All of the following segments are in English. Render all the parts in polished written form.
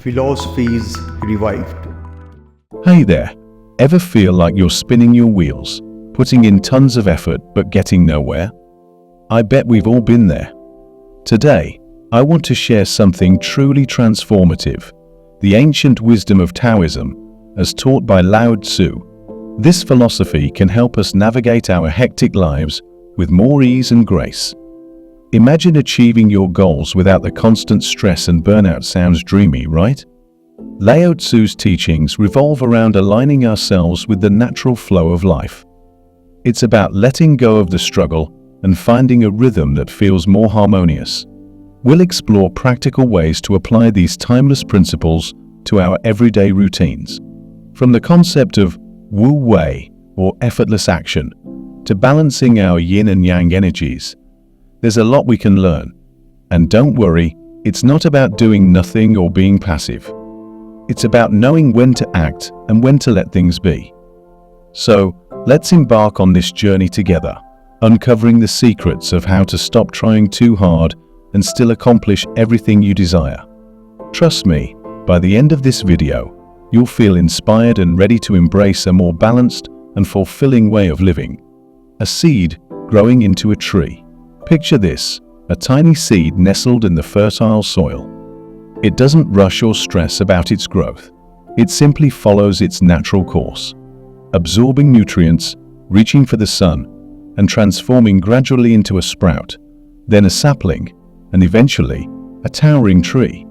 Philosophies revived. Hey there, ever feel like you're spinning your wheels, putting in tons of effort but getting nowhere? I bet we've all been there. Today, I want to share something truly transformative, the ancient wisdom of Taoism, as taught by Lao Tzu. This philosophy can help us navigate our hectic lives with more ease and grace. Imagine achieving your goals without the constant stress and burnout. Sounds dreamy, right? Lao Tzu's teachings revolve around aligning ourselves with the natural flow of life. It's about letting go of the struggle and finding a rhythm that feels more harmonious. We'll explore practical ways to apply these timeless principles to our everyday routines. From the concept of wu wei, or effortless action, to balancing our yin and yang energies, there's a lot we can learn. And don't worry, it's not about doing nothing or being passive. It's about knowing when to act and when to let things be. So, let's embark on this journey together, uncovering the secrets of how to stop trying too hard and still accomplish everything you desire. Trust me, by the end of this video, you'll feel inspired and ready to embrace a more balanced and fulfilling way of living. A seed growing into a tree. Picture this, a tiny seed nestled in the fertile soil. It doesn't rush or stress about its growth. It simply follows its natural course, absorbing nutrients, reaching for the sun, and transforming gradually into a sprout, then a sapling, and eventually a towering tree.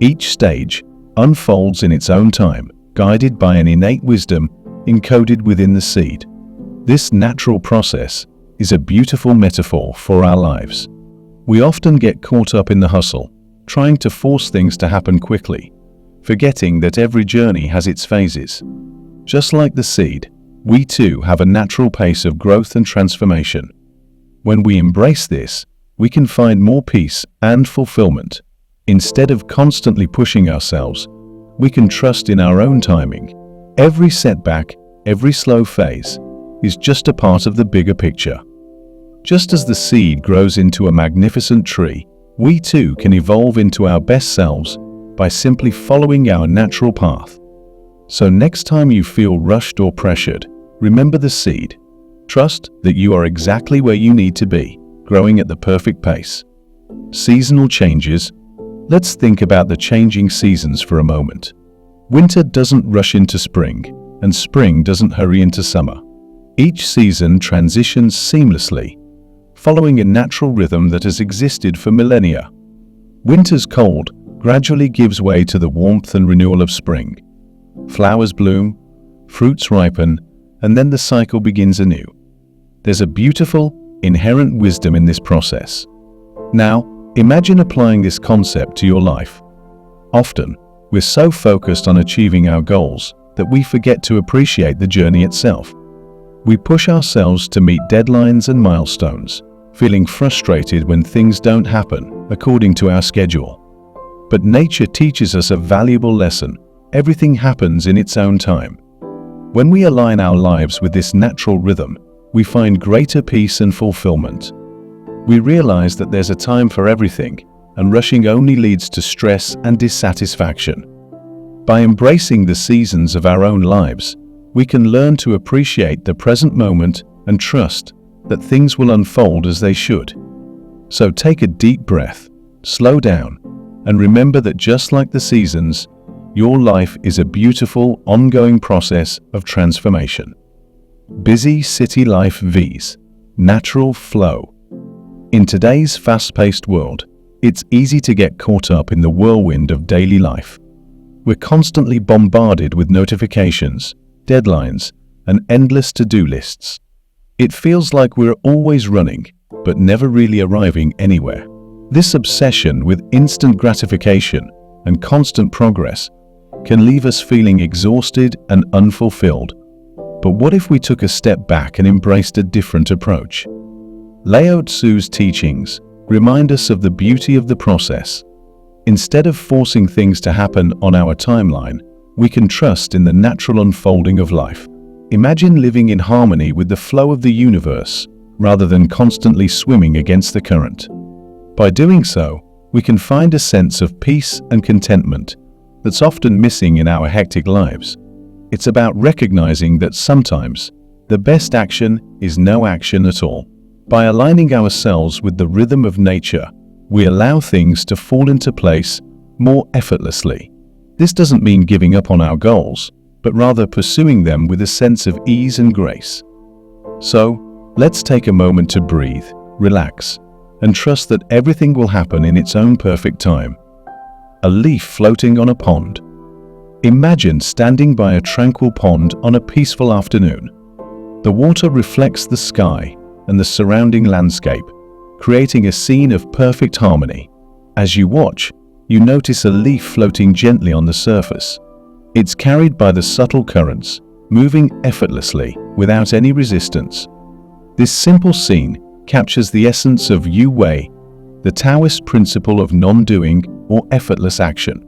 Each stage unfolds in its own time, guided by an innate wisdom encoded within the seed. This natural process is a beautiful metaphor for our lives. We often get caught up in the hustle, trying to force things to happen quickly, forgetting that every journey has its phases. Just like the seed, we too have a natural pace of growth and transformation. When we embrace this, we can find more peace and fulfillment. Instead of constantly pushing ourselves, we can trust in our own timing. Every setback, every slow phase, is just a part of the bigger picture. Just as the seed grows into a magnificent tree, we too can evolve into our best selves by simply following our natural path. So next time you feel rushed or pressured, remember the seed. Trust that you are exactly where you need to be, growing at the perfect pace. Seasonal changes. Let's think about the changing seasons for a moment. Winter doesn't rush into spring, and spring doesn't hurry into summer. Each season transitions seamlessly, following a natural rhythm that has existed for millennia. Winter's cold gradually gives way to the warmth and renewal of spring. Flowers bloom, fruits ripen, and then the cycle begins anew. There's a beautiful, inherent wisdom in this process. Now, imagine applying this concept to your life. Often, we're so focused on achieving our goals that we forget to appreciate the journey itself. We push ourselves to meet deadlines and milestones, feeling frustrated when things don't happen according to our schedule. But nature teaches us a valuable lesson. Everything happens in its own time. When we align our lives with this natural rhythm, we find greater peace and fulfillment. We realize that there's a time for everything, and rushing only leads to stress and dissatisfaction. By embracing the seasons of our own lives, we can learn to appreciate the present moment and trust that things will unfold as they should. So take a deep breath, slow down, and remember that just like the seasons, your life is a beautiful, ongoing process of transformation. Busy city life vs. natural flow. In today's fast-paced world, it's easy to get caught up in the whirlwind of daily life. We're constantly bombarded with notifications, deadlines, and endless to-do lists. It feels like we're always running, but never really arriving anywhere. This obsession with instant gratification and constant progress can leave us feeling exhausted and unfulfilled. But what if we took a step back and embraced a different approach? Lao Tzu's teachings remind us of the beauty of the process. Instead of forcing things to happen on our timeline, we can trust in the natural unfolding of life. Imagine living in harmony with the flow of the universe, rather than constantly swimming against the current. By doing so, we can find a sense of peace and contentment, that's often missing in our hectic lives. It's about recognizing that sometimes the best action is no action at all. By aligning ourselves with the rhythm of nature, we allow things to fall into place more effortlessly. This doesn't mean giving up on our goals, but rather pursuing them with a sense of ease and grace. So, let's take a moment to breathe, relax, and trust that everything will happen in its own perfect time. A leaf floating on a pond. Imagine standing by a tranquil pond on a peaceful afternoon. The water reflects the sky and the surrounding landscape, creating a scene of perfect harmony. As you watch, you notice a leaf floating gently on the surface. It's carried by the subtle currents, moving effortlessly without any resistance. This simple scene captures the essence of Yu Wei, the Taoist principle of non-doing or effortless action.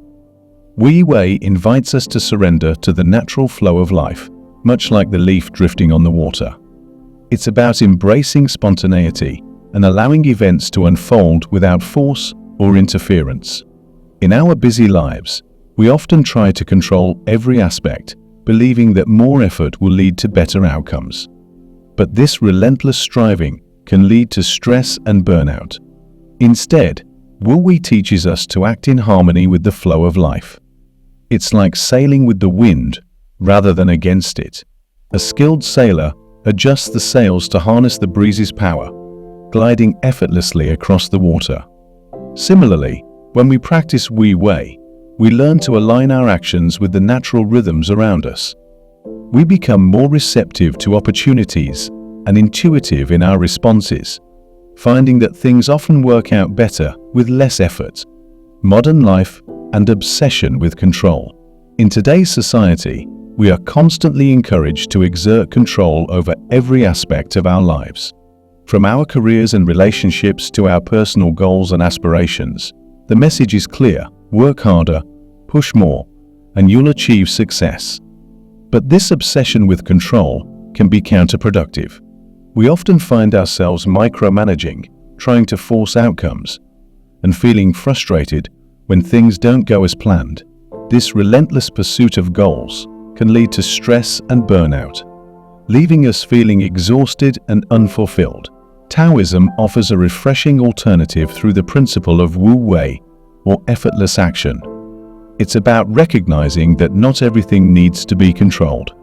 Wu Wei invites us to surrender to the natural flow of life, much like the leaf drifting on the water. It's about embracing spontaneity and allowing events to unfold without force or interference. In our busy lives, we often try to control every aspect, believing that more effort will lead to better outcomes. But this relentless striving can lead to stress and burnout. Instead, Wu Wei teaches us to act in harmony with the flow of life. It's like sailing with the wind rather than against it. A skilled sailor adjusts the sails to harness the breeze's power, gliding effortlessly across the water. Similarly, when we practice Wu Wei, we learn to align our actions with the natural rhythms around us. We become more receptive to opportunities and intuitive in our responses, finding that things often work out better with less effort. Modern life and obsession with control. In today's society, we are constantly encouraged to exert control over every aspect of our lives. From our careers and relationships to our personal goals and aspirations, the message is clear: work harder, push more, and you'll achieve success. But this obsession with control can be counterproductive. We often find ourselves micromanaging, trying to force outcomes, and feeling frustrated when things don't go as planned. This relentless pursuit of goals can lead to stress and burnout, leaving us feeling exhausted and unfulfilled. Taoism offers a refreshing alternative through the principle of Wu Wei, or effortless action. It's about recognizing that not everything needs to be controlled.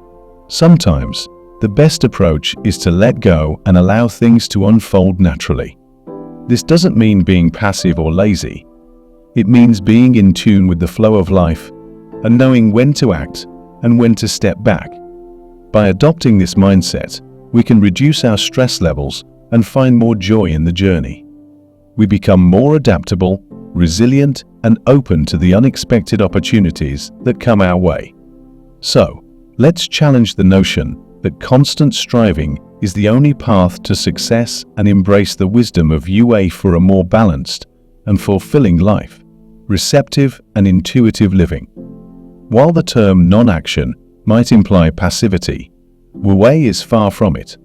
Sometimes, the best approach is to let go and allow things to unfold naturally. This doesn't mean being passive or lazy. It means being in tune with the flow of life and knowing when to act and when to step back. By adopting this mindset, we can reduce our stress levels and find more joy in the journey. We become more adaptable, resilient, and open to the unexpected opportunities that come our way. So, let's challenge the notion that constant striving is the only path to success and embrace the wisdom of Wu Wei for a more balanced and fulfilling life, receptive and intuitive living. While the term non-action might imply passivity, Wu Wei is far from it.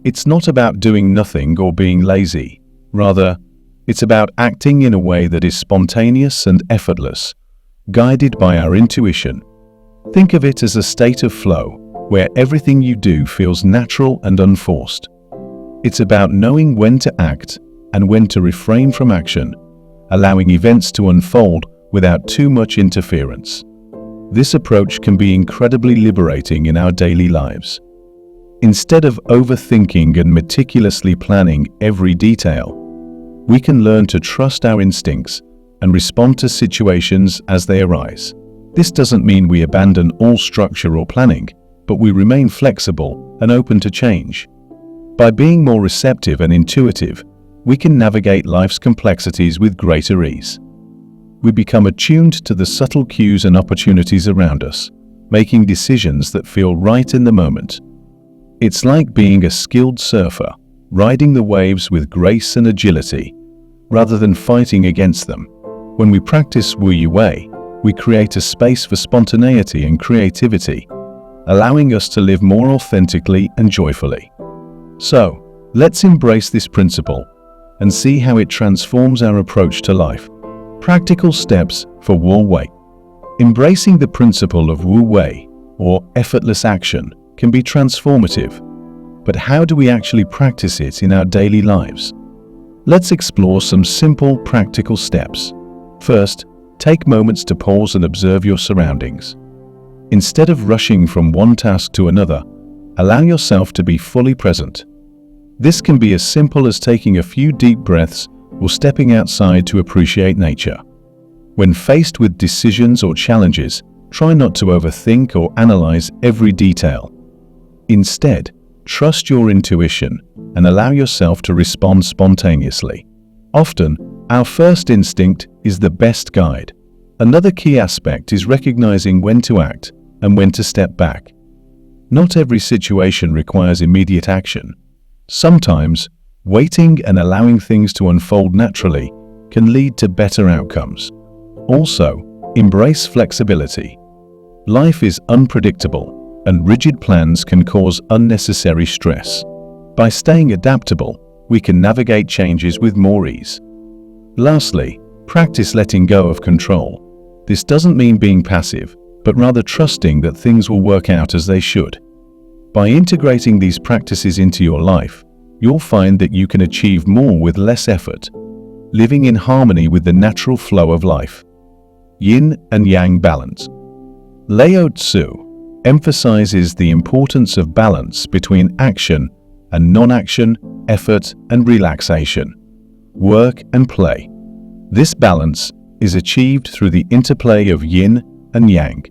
It's not about doing nothing or being lazy. Rather, it's about acting in a way that is spontaneous and effortless, guided by our intuition. Think of it as a state of flow, where everything you do feels natural and unforced. It's about knowing when to act and when to refrain from action, allowing events to unfold without too much interference. This approach can be incredibly liberating in our daily lives. Instead of overthinking and meticulously planning every detail, we can learn to trust our instincts and respond to situations as they arise. This doesn't mean we abandon all structure or planning, but we remain flexible and open to change. By being more receptive and intuitive, we can navigate life's complexities with greater ease. We become attuned to the subtle cues and opportunities around us, making decisions that feel right in the moment. It's like being a skilled surfer, riding the waves with grace and agility, rather than fighting against them. When we practice Wu Wei, we create a space for spontaneity and creativity, allowing us to live more authentically and joyfully. So, let's embrace this principle and see how it transforms our approach to life. Practical steps for Wu Wei. Embracing the principle of Wu Wei, or effortless action, can be transformative. But how do we actually practice it in our daily lives? Let's explore some simple, practical steps. First, take moments to pause and observe your surroundings. Instead of rushing from one task to another, allow yourself to be fully present. This can be as simple as taking a few deep breaths or stepping outside to appreciate nature. When faced with decisions or challenges, try not to overthink or analyze every detail. Instead, trust your intuition and allow yourself to respond spontaneously. Often, our first instinct is the best guide. Another key aspect is recognizing when to act and when to step back. Not every situation requires immediate action. Sometimes, waiting and allowing things to unfold naturally can lead to better outcomes. Also, embrace flexibility. Life is unpredictable, and rigid plans can cause unnecessary stress. By staying adaptable, we can navigate changes with more ease. Lastly, practice letting go of control. This doesn't mean being passive, but rather trusting that things will work out as they should. By integrating these practices into your life, you'll find that you can achieve more with less effort, living in harmony with the natural flow of life. Yin and Yang balance. Lao Tzu emphasizes the importance of balance between action and non-action, effort and relaxation, work and play. This balance is achieved through the interplay of yin and yang,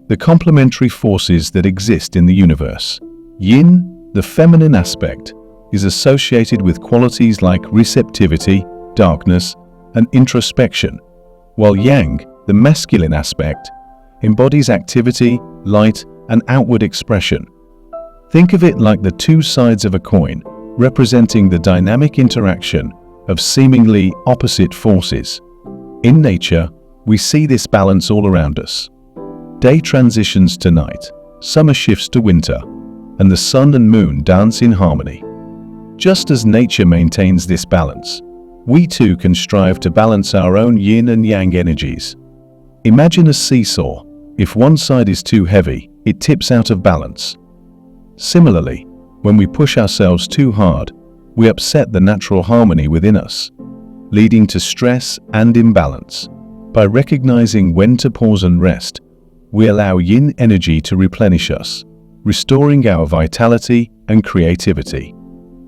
the complementary forces that exist in the universe. Yin, the feminine aspect, is associated with qualities like receptivity, darkness, and introspection, while Yang, the masculine aspect, embodies activity, light, and outward expression. Think of it like the two sides of a coin, representing the dynamic interaction of seemingly opposite forces. In nature, we see this balance all around us. Day transitions to night, summer shifts to winter, and the sun and moon dance in harmony. Just as nature maintains this balance, we too can strive to balance our own yin and yang energies. Imagine a seesaw. If one side is too heavy, it tips out of balance. Similarly, when we push ourselves too hard, we upset the natural harmony within us, leading to stress and imbalance. By recognizing when to pause and rest, we allow yin energy to replenish us, restoring our vitality and creativity.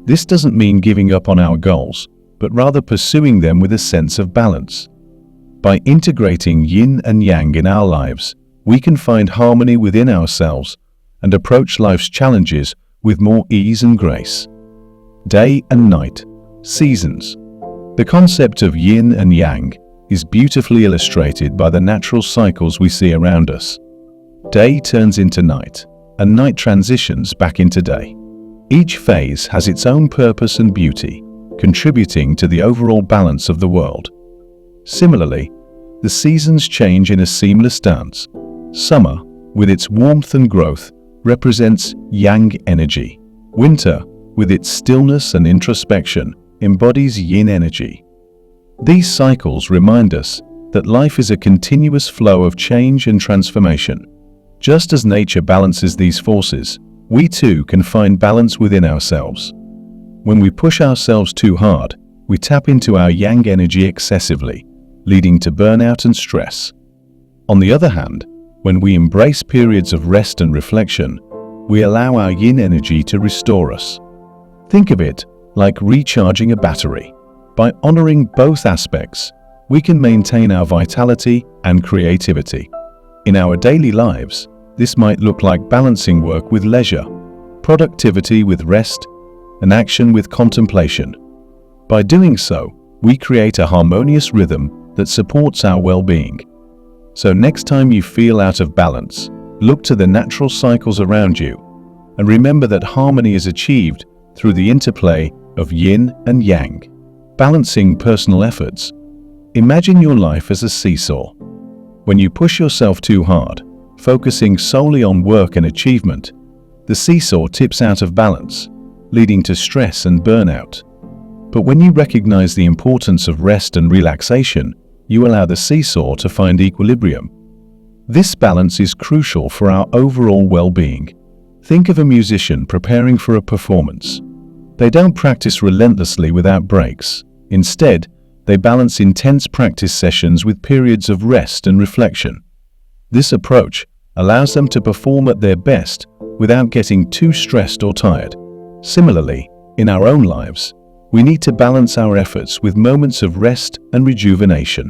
This doesn't mean giving up on our goals, but rather pursuing them with a sense of balance. By integrating yin and yang in our lives, we can find harmony within ourselves and approach life's challenges with more ease and grace. Day and night, seasons. The concept of yin and yang is beautifully illustrated by the natural cycles we see around us. Day turns into night, and night transitions back into day. Each phase has its own purpose and beauty, contributing to the overall balance of the world. Similarly, the seasons change in a seamless dance. Summer, with its warmth and growth, represents yang energy. Winter, with its stillness and introspection, embodies yin energy. These cycles remind us that life is a continuous flow of change and transformation. Just as nature balances these forces, we too can find balance within ourselves. When we push ourselves too hard, we tap into our yang energy excessively, leading to burnout and stress. On the other hand, when we embrace periods of rest and reflection, we allow our yin energy to restore us. Think of it like recharging a battery. By honoring both aspects, we can maintain our vitality and creativity. In our daily lives, this might look like balancing work with leisure, productivity with rest, and action with contemplation. By doing so, we create a harmonious rhythm that supports our well-being. So next time you feel out of balance, look to the natural cycles around you, and remember that harmony is achieved through the interplay of yin and yang. Balancing personal efforts. Imagine your life as a seesaw. When you push yourself too hard, focusing solely on work and achievement, the seesaw tips out of balance, leading to stress and burnout. But when you recognize the importance of rest and relaxation, you allow the seesaw to find equilibrium. This balance is crucial for our overall well-being. Think of a musician preparing for a performance. They don't practice relentlessly without breaks. Instead, they balance intense practice sessions with periods of rest and reflection. This approach allows them to perform at their best without getting too stressed or tired. Similarly, in our own lives, we need to balance our efforts with moments of rest and rejuvenation.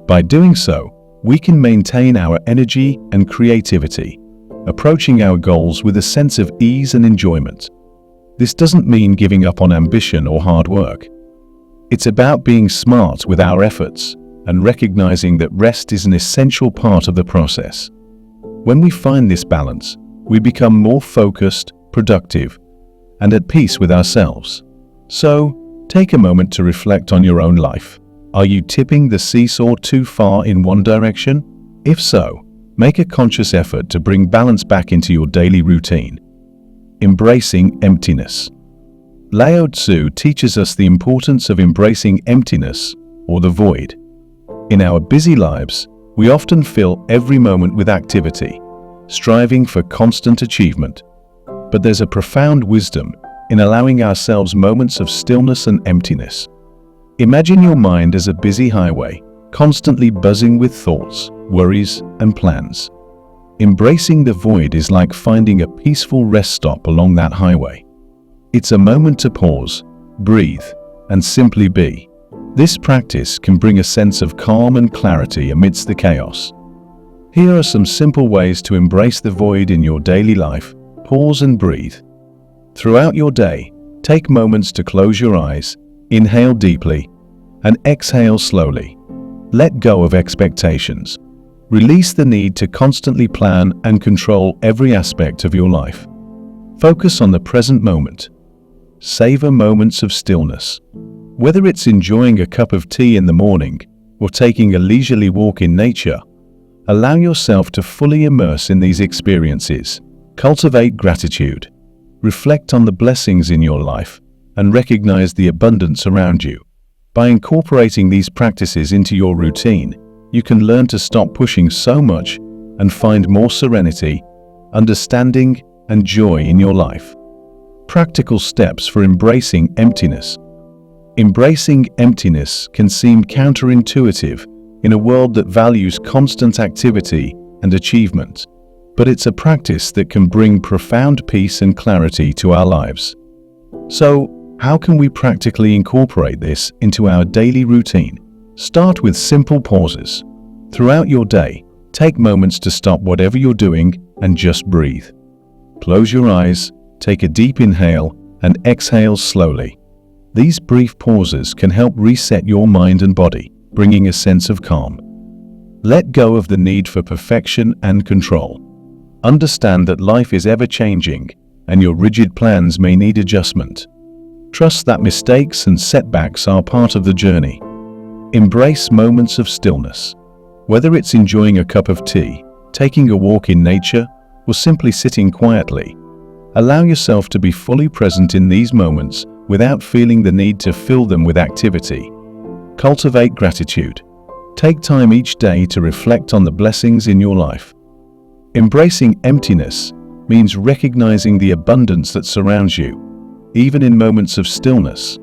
By doing so, we can maintain our energy and creativity, approaching our goals with a sense of ease and enjoyment. This doesn't mean giving up on ambition or hard work. It's about being smart with our efforts and recognizing that rest is an essential part of the process. When we find this balance, we become more focused, productive, and at peace with ourselves. So, take a moment to reflect on your own life. Are you tipping the seesaw too far in one direction? If so, make a conscious effort to bring balance back into your daily routine. Embracing emptiness. Lao Tzu teaches us the importance of embracing emptiness, or the void. In our busy lives, we often fill every moment with activity, striving for constant achievement. But there's a profound wisdom in allowing ourselves moments of stillness and emptiness. Imagine your mind as a busy highway, constantly buzzing with thoughts, worries, and plans. Embracing the void is like finding a peaceful rest stop along that highway. It's a moment to pause, breathe, and simply be. This practice can bring a sense of calm and clarity amidst the chaos. Here are some simple ways to embrace the void in your daily life. Pause and breathe. Throughout your day, take moments to close your eyes, inhale deeply, and exhale slowly. Let go of expectations. Release the need to constantly plan and control every aspect of your life. Focus on the present moment. Savor moments of stillness. Whether it's enjoying a cup of tea in the morning or taking a leisurely walk in nature, allow yourself to fully immerse in these experiences. Cultivate gratitude. Reflect on the blessings in your life and recognize the abundance around you. By incorporating these practices into your routine, you can learn to stop pushing so much and find more serenity, understanding, and joy in your life. Practical steps for embracing emptiness. Embracing emptiness can seem counterintuitive in a world that values constant activity and achievement, but it's a practice that can bring profound peace and clarity to our lives. So, how can we practically incorporate this into our daily routine? Start with simple pauses. Throughout your day, take moments to stop whatever you're doing and just breathe. Close your eyes, take a deep inhale, and exhale slowly. These brief pauses can help reset your mind and body, bringing a sense of calm. Let go of the need for perfection and control. Understand that life is ever-changing, and your rigid plans may need adjustment. Trust that mistakes and setbacks are part of the journey. Embrace moments of stillness. Whether it's enjoying a cup of tea, taking a walk in nature, or simply sitting quietly, allow yourself to be fully present in these moments without feeling the need to fill them with activity. Cultivate gratitude. Take time each day to reflect on the blessings in your life. Embracing emptiness means recognizing the abundance that surrounds you, even in moments of stillness.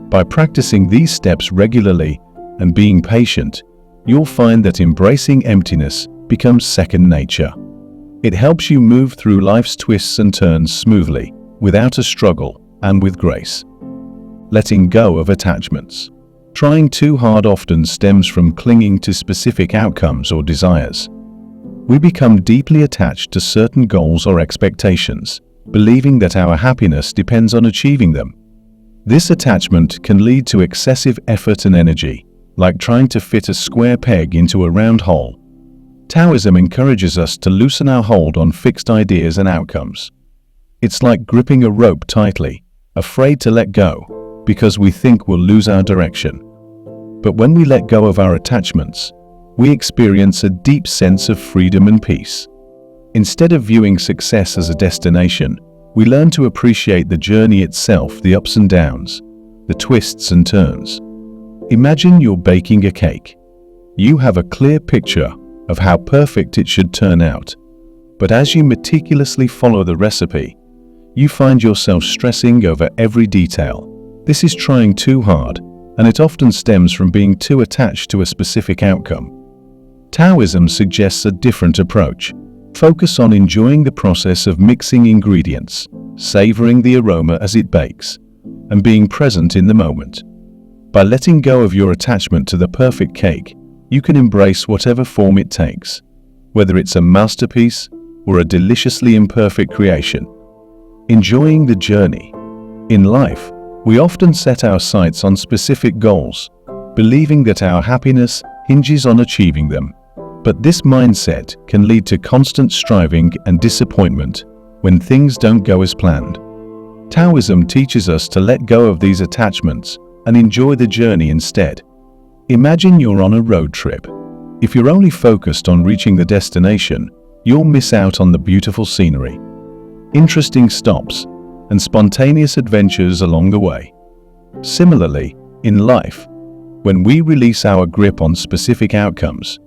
By practicing these steps regularly and being patient, you'll find that embracing emptiness becomes second nature. It helps you move through life's twists and turns smoothly, without a struggle, and with grace. Letting go of attachments. Trying too hard often stems from clinging to specific outcomes or desires. We become deeply attached to certain goals or expectations, believing that our happiness depends on achieving them. This attachment can lead to excessive effort and energy, like trying to fit a square peg into a round hole. Taoism encourages us to loosen our hold on fixed ideas and outcomes. It's like gripping a rope tightly, afraid to let go, because we think we'll lose our direction. But when we let go of our attachments, we experience a deep sense of freedom and peace. Instead of viewing success as a destination, we learn to appreciate the journey itself, the ups and downs, the twists and turns. Imagine you're baking a cake. You have a clear picture, of how perfect it should turn out. But as you meticulously follow the recipe, you find yourself stressing over every detail. This is trying too hard, and it often stems from being too attached to a specific outcome. Taoism suggests a different approach. Focus on enjoying the process of mixing ingredients, savoring the aroma as it bakes, and being present in the moment. By letting go of your attachment to the perfect cake, you can embrace whatever form it takes, whether it's a masterpiece or a deliciously imperfect creation. Enjoying the journey. In life, we often set our sights on specific goals, believing that our happiness hinges on achieving them. But this mindset can lead to constant striving and disappointment when things don't go as planned. Taoism teaches us to let go of these attachments and enjoy the journey instead. Imagine you're on a road trip. If you're only focused on reaching the destination, you'll miss out on the beautiful scenery, interesting stops, and spontaneous adventures along the way. Similarly, in life, when we release our grip on specific outcomes,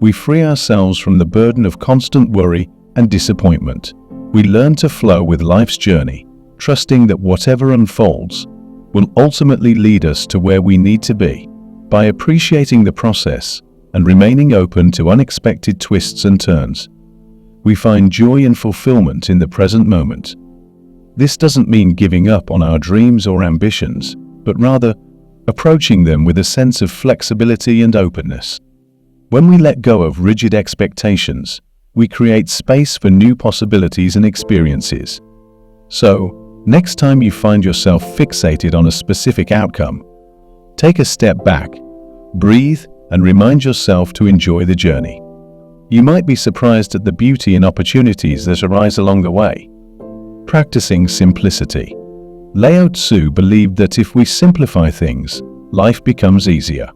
we free ourselves from the burden of constant worry and disappointment. We learn to flow with life's journey, trusting that whatever unfolds will ultimately lead us to where we need to be. By appreciating the process and remaining open to unexpected twists and turns, we find joy and fulfillment in the present moment. This doesn't mean giving up on our dreams or ambitions, but rather approaching them with a sense of flexibility and openness. When we let go of rigid expectations, we create space for new possibilities and experiences. So, next time you find yourself fixated on a specific outcome, take a step back, breathe, and remind yourself to enjoy the journey. You might be surprised at the beauty and opportunities that arise along the way. Practicing simplicity. Lao Tzu believed that if we simplify things, life becomes easier.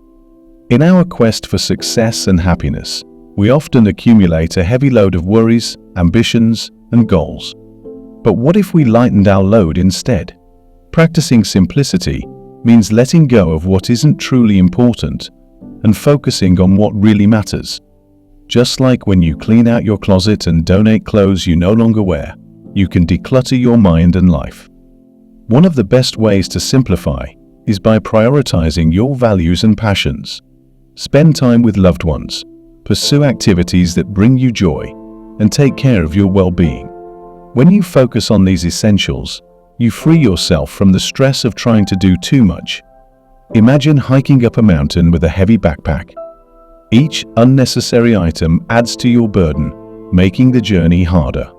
In our quest for success and happiness, we often accumulate a heavy load of worries, ambitions, and goals. But what if we lightened our load instead? Practicing simplicity means letting go of what isn't truly important and focusing on what really matters. Just like when you clean out your closet and donate clothes you no longer wear, you can declutter your mind and life. One of the best ways to simplify is by prioritizing your values and passions. Spend time with loved ones, pursue activities that bring you joy, and take care of your well-being. When you focus on these essentials, you free yourself from the stress of trying to do too much. Imagine hiking up a mountain with a heavy backpack. Each unnecessary item adds to your burden, making the journey harder.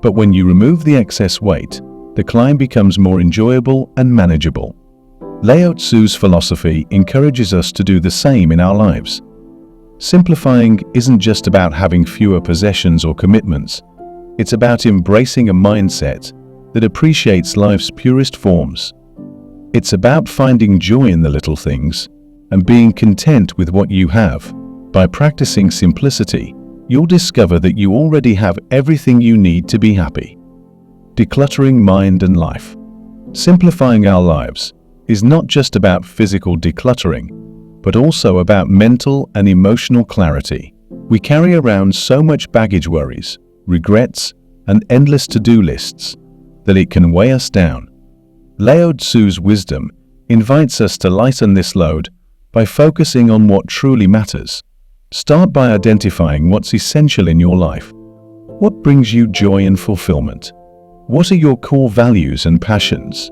But when you remove the excess weight, the climb becomes more enjoyable and manageable. Lao Tzu's philosophy encourages us to do the same in our lives. Simplifying isn't just about having fewer possessions or commitments. It's about embracing a mindset that appreciates life's purest forms. It's about finding joy in the little things and being content with what you have. By practicing simplicity, you'll discover that you already have everything you need to be happy. Decluttering mind and life. Simplifying our lives is not just about physical decluttering, but also about mental and emotional clarity. We carry around so much baggage, worries, regrets, and endless to-do lists that it can weigh us down. Lao Tzu's wisdom invites us to lighten this load by focusing on what truly matters. Start by identifying what's essential in your life. What brings you joy and fulfillment? What are your core values and passions?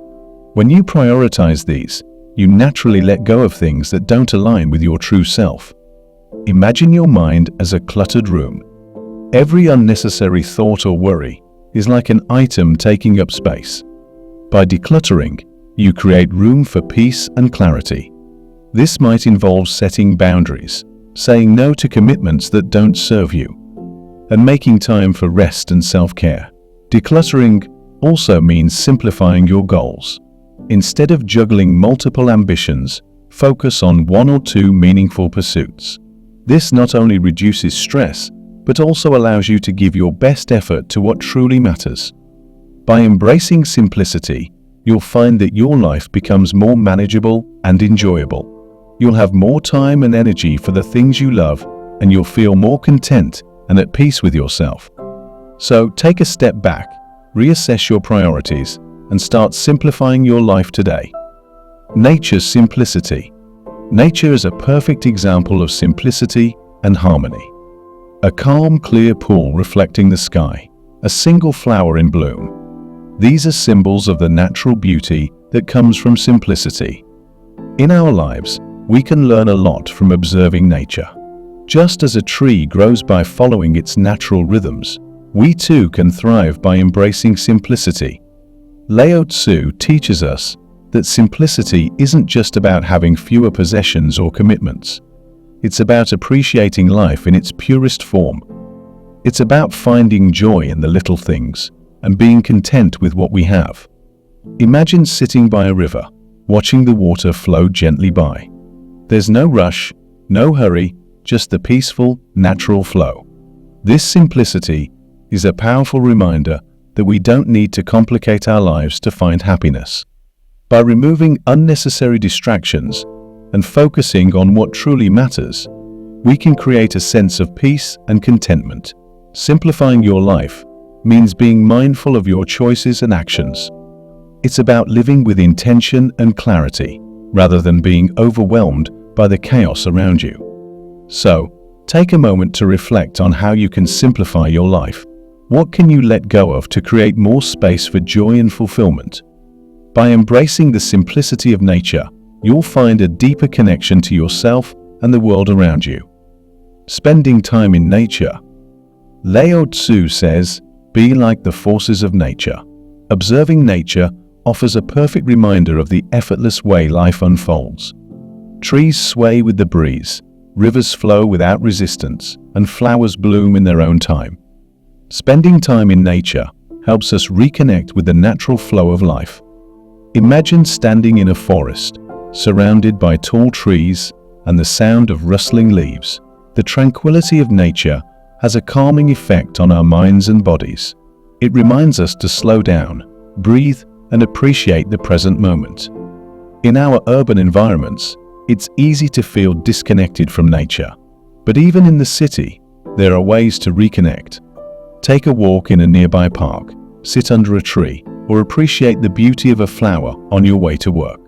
When you prioritize these, you naturally let go of things that don't align with your true self. Imagine your mind as a cluttered room. Every unnecessary thought or worry is like an item taking up space. By decluttering, you create room for peace and clarity. This might involve setting boundaries, saying no to commitments that don't serve you, and making time for rest and self-care. Decluttering also means simplifying your goals. Instead of juggling multiple ambitions, focus on one or two meaningful pursuits. This not only reduces stress, but also allows you to give your best effort to what truly matters. By embracing simplicity, you'll find that your life becomes more manageable and enjoyable. You'll have more time and energy for the things you love, and you'll feel more content and at peace with yourself. So take a step back, reassess your priorities, and start simplifying your life today. Nature's simplicity. Nature is a perfect example of simplicity and harmony. A calm, clear pool reflecting the sky, a single flower in bloom. These are symbols of the natural beauty that comes from simplicity. In our lives, we can learn a lot from observing nature. Just as a tree grows by following its natural rhythms, we too can thrive by embracing simplicity. Lao Tzu teaches us that simplicity isn't just about having fewer possessions or commitments. It's about appreciating life in its purest form. It's about finding joy in the little things and being content with what we have. Imagine sitting by a river, watching the water flow gently by. There's no rush, no hurry, just the peaceful, natural flow. This simplicity is a powerful reminder that we don't need to complicate our lives to find happiness. By removing unnecessary distractions and focusing on what truly matters, we can create a sense of peace and contentment. Simplifying your life means being mindful of your choices and actions. It's about living with intention and clarity, rather than being overwhelmed by the chaos around you. So, take a moment to reflect on how you can simplify your life. What can you let go of to create more space for joy and fulfillment? By embracing the simplicity of nature, you'll find a deeper connection to yourself and the world around you. Spending time in nature. Lao Tzu says, "Be like the forces of nature." Observing nature offers a perfect reminder of the effortless way life unfolds. Trees sway with the breeze, rivers flow without resistance, and flowers bloom in their own time. Spending time in nature helps us reconnect with the natural flow of life. Imagine standing in a forest, surrounded by tall trees and the sound of rustling leaves. The tranquility of nature has a calming effect on our minds and bodies. It reminds us to slow down, breathe, and appreciate the present moment. In our urban environments, it's easy to feel disconnected from nature. But even in the city, there are ways to reconnect. Take a walk in a nearby park, sit under a tree, or appreciate the beauty of a flower on your way to work.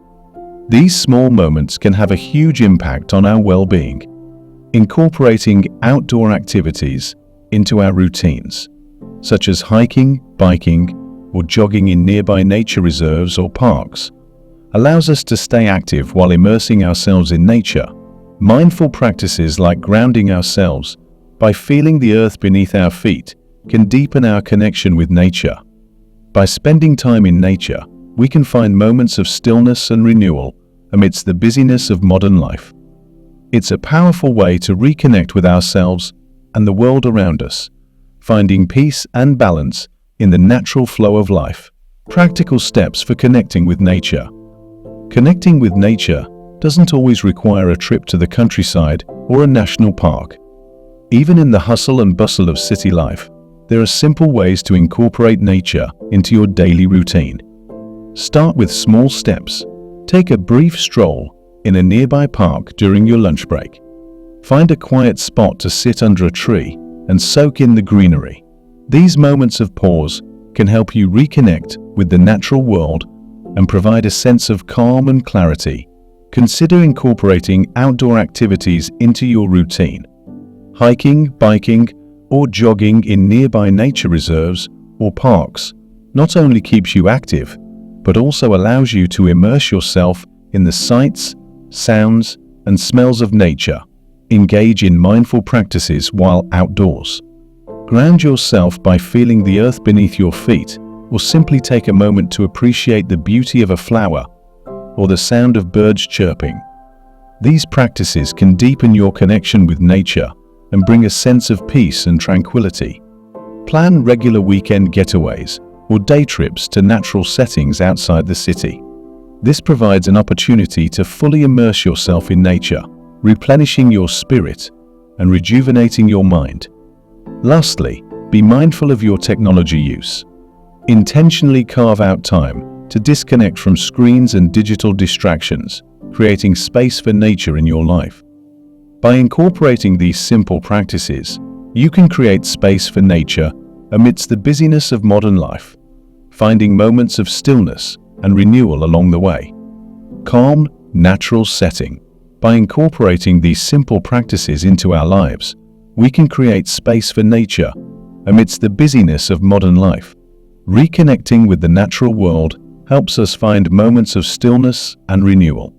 These small moments can have a huge impact on our well-being. Incorporating outdoor activities into our routines, such as hiking, biking, or jogging in nearby nature reserves or parks, allows us to stay active while immersing ourselves in nature. Mindful practices like grounding ourselves by feeling the earth beneath our feet can deepen our connection with nature. By spending time in nature, we can find moments of stillness and renewal amidst the busyness of modern life. It's a powerful way to reconnect with ourselves and the world around us, finding peace and balance in the natural flow of life. Practical steps for connecting with nature. Connecting with nature doesn't always require a trip to the countryside or a national park. Even in the hustle and bustle of city life, there are simple ways to incorporate nature into your daily routine. Start with small steps. Take a brief stroll in a nearby park during your lunch break. Find a quiet spot to sit under a tree and soak in the greenery. These moments of pause can help you reconnect with the natural world and provide a sense of calm and clarity. Consider incorporating outdoor activities into your routine. Hiking, biking, or jogging in nearby nature reserves or parks not only keeps you active, but also allows you to immerse yourself in the sights, sounds, and smells of nature. Engage in mindful practices while outdoors. Ground yourself by feeling the earth beneath your feet, or simply take a moment to appreciate the beauty of a flower or the sound of birds chirping. These practices can deepen your connection with nature and bring a sense of peace and tranquility. Plan regular weekend getaways or day trips to natural settings outside the city. This provides an opportunity to fully immerse yourself in nature, replenishing your spirit and rejuvenating your mind. Lastly, be mindful of your technology use. Intentionally carve out time to disconnect from screens and digital distractions, creating space for nature in your life. By incorporating these simple practices, you can create space for nature amidst the busyness of modern life, finding moments of stillness and renewal along the way. Calm, natural setting. By incorporating these simple practices into our lives, we can create space for nature amidst the busyness of modern life. Reconnecting with the natural world helps us find moments of stillness and renewal.